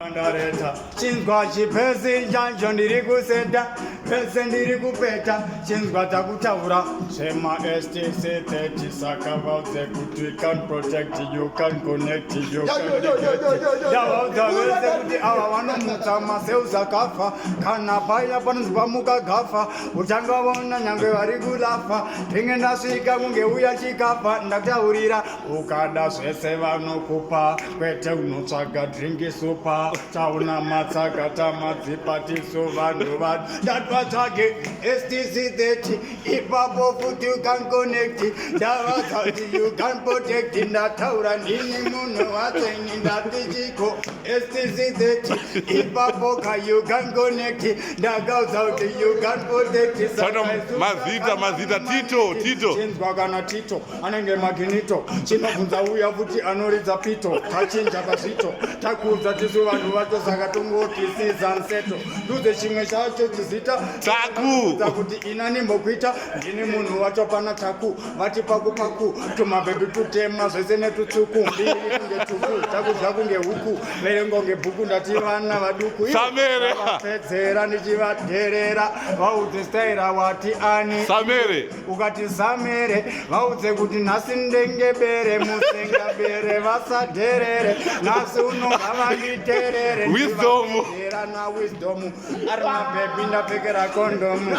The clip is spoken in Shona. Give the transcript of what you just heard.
Ndareta chinzwa chipesi chanjo ndiri kuseta pese ndiri kupeta chinzwa takutaura zvema STC30 saka vaudze kuti you can protect, you can connect, you can yavaudza vese kuti ava vanomutsa maseus akafa kana paya panonzwa mukagafa utanga vaona nyange vari kulafa ndinge ndasvika kunge uya chikafa ndakutaurira ukada zvese vanokupa kwete unotsvaga dringi supa tauna matsakata madzipatiso vanhu vanhu ndatotsvage STC30 ipapo futi you can connect ndavaudza kuti you can protect ndataura ndini munhu watseni ndatichiko STC30 ipapo ka you can connect ndakaudza kuti you can protect mazita Tito chinzwa kana Tito anenge maginito chinobvunza uya futi anoridza pito tachinja pazvito takuudza tisu vanhu vacho saka tongoti sizanseto ndudze chimwe chacho chizita taku kuti inani mbokuita ndini munhu wacho pana taku vati paku tumabhebi tutema zvese netutsuku mbiri kunge tuku takudya kunge huku verengonge bhuku ndati vana vaduku Samere vapedzera ndichivadherera vaudze staira wati ani Samere ukati Samere vaudze kuti nhasi ndengebere musengabere vasadherere nhasi unonga vanditerere wisdom na wisdom ari mabhebi ndapfekera kondomu